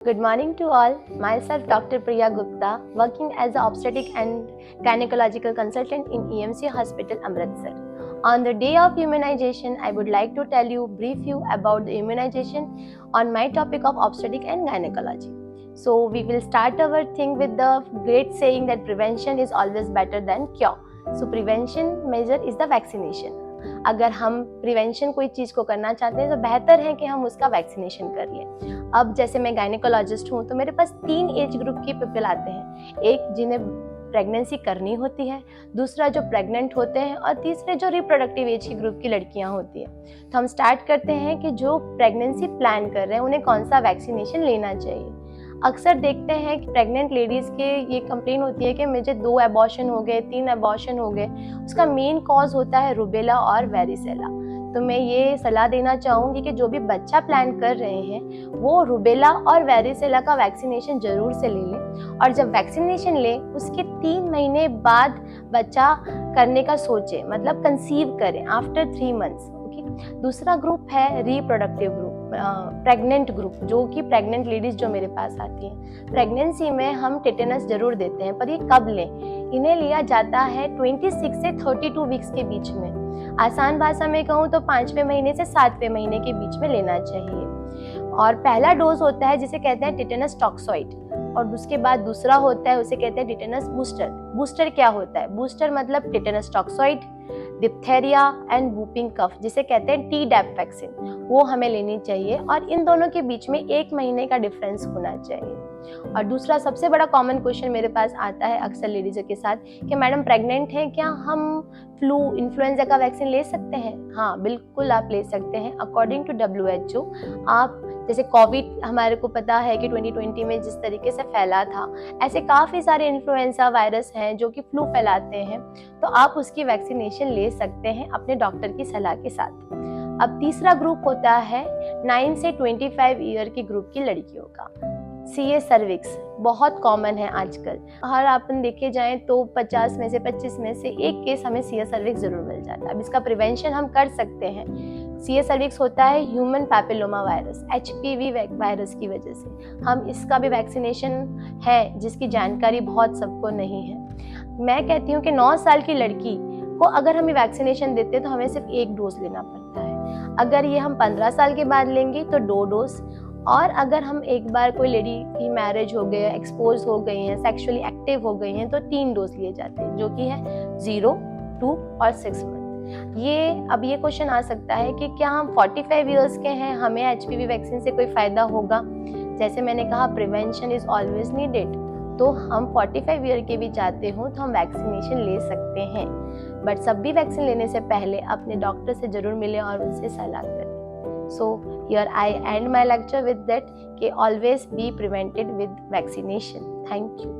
Good morning to all. Myself Dr. Priya Gupta, working as an obstetric and gynecological consultant in EMC Hospital, Amritsar. On the day of immunization, I would like to brief you about the immunization on my topic of obstetric and gynecology. So we will start our thing with the great saying that prevention is always better than cure. So prevention measure is the vaccination. अगर हम prevention कोई चीज़ को करना चाहते हैं तो बेहतर है कि हम उसका वैक्सीनेशन कर लें। अब जैसे मैं गायनेकोलॉजिस्ट हूँ तो मेरे पास 3 एज ग्रुप की पीपल आते हैं, एक जिन्हें प्रेगनेंसी करनी होती है, दूसरा जो प्रेग्नेंट होते हैं और तीसरे जो रिप्रोडक्टिव एज की ग्रुप की लड़कियाँ होती हैं। तो हम स्टार्ट करते हैं कि जो प्रेगनेंसी प्लान कर रहे हैं उन्हें कौन सा वैक्सीनेशन लेना चाहिए। अक्सर देखते हैं कि प्रेग्नेंट लेडीज़ के ये कंप्लेन होती है कि मुझे 2 एबॉर्शन हो गए, 3 एबॉर्शन हो गए। उसका मेन कॉज होता है रूबेला और वेरिसेला। तो मैं ये सलाह देना चाहूँगी कि जो भी बच्चा प्लान कर रहे हैं वो रूबेला और वेरिसेला का वैक्सीनेशन ज़रूर से ले लें, और जब वैक्सीनेशन लें उसके 3 महीने बाद बच्चा करने का सोचें, मतलब कंसीव करें आफ्टर 3 मंथ्स। दूसरा ग्रुप है रिप्रोडक्टिव ग्रुप, प्रेग्नेंट ग्रुप, जो कि प्रेग्नेंट लेडीज़ जो मेरे पास आती हैं। प्रेगनेंसी में हम टेटेनस जरूर देते हैं, पर ये कब लें? इन्हें लिया जाता है 26 से 32 वीक्स के बीच में। आसान भाषा में कहूँ तो 5वें महीने से 7वें महीने के बीच में लेना चाहिए। और पहला डोज होता है जिसे कहते हैं टेटेनस टॉक्सॉइड, और उसके बाद दूसरा होता है उसे कहते हैं टेटेनस बूस्टर। बूस्टर क्या होता है? बूस्टर मतलब tetanus toxoid, diphtheria and whooping cough, जिसे कहते हैं टीडैप वैक्सीन, वो हमें लेनी चाहिए। और इन दोनों के बीच में 1 महीने का डिफरेंस होना चाहिए। और दूसरा सबसे बड़ा कॉमन क्वेश्चन मेरे पास आता है अक्सर लेडीज़ों के साथ कि मैडम प्रेग्नेंट हैं, क्या हम फ्लू इन्फ्लुएंजा का वैक्सीन ले सकते हैं? हाँ, बिल्कुल आप ले सकते हैं। अकॉर्डिंग टू WHO आप जैसे कोविड हमारे को पता है कि 2020 में जिस तरीके से फैला था, ऐसे काफ़ी सारे इन्फ्लुएंजा वायरस हैं जो कि फ्लू फैलाते हैं, तो आप उसकी वैक्सीनेशन ले सकते हैं अपने डॉक्टर की सलाह के साथ। अब तीसरा ग्रुप होता है 9 से 25 ईयर की ग्रुप की लड़कियों का। CA सर्विक्स बहुत कॉमन है आजकल। हर अपन देखे जाएं तो 50 में से 25 में से एक केस हमें CA सर्विक्स जरूर मिल जाता है। अब इसका प्रिवेंशन हम कर सकते हैं। CA सर्विक्स होता है human papilloma virus, HPV virus की वजह से। हम इसका भी वैक्सीनेशन है जिसकी जानकारी बहुत सबको नहीं है। मैं कहती हूँ कि 9 साल की लड़की को अगर हम वैक्सीनेशन देते हैं तो हमें सिर्फ 1 डोज लेना पड़ता है। अगर ये हम 15 साल के बाद लेंगे तो 2 डोज, और अगर हम एक बार कोई लेडी की मैरिज हो गई, एक्सपोज हो गई हैं, सेक्सुअली एक्टिव हो गई हैं, तो 3 डोज लिए जाते हैं, जो कि है 0, 2 और 6 मंथ। अब ये क्वेश्चन आ सकता है कि क्या हम 45 ईयर्स के हैं, हमें HPV वैक्सीन से कोई फ़ायदा होगा? जैसे मैंने कहा, प्रिवेंशन इज़ ऑलवेज नीडेड। तो हम 45 ईयर के भी चाहते हो तो हम वैक्सीनेशन ले सकते हैं, बट सभी वैक्सीन लेने से पहले अपने डॉक्टर से ज़रूर मिलें और उनसे सलाह करें। So here I end my lecture with that कि always be prevented with vaccination. Thank you.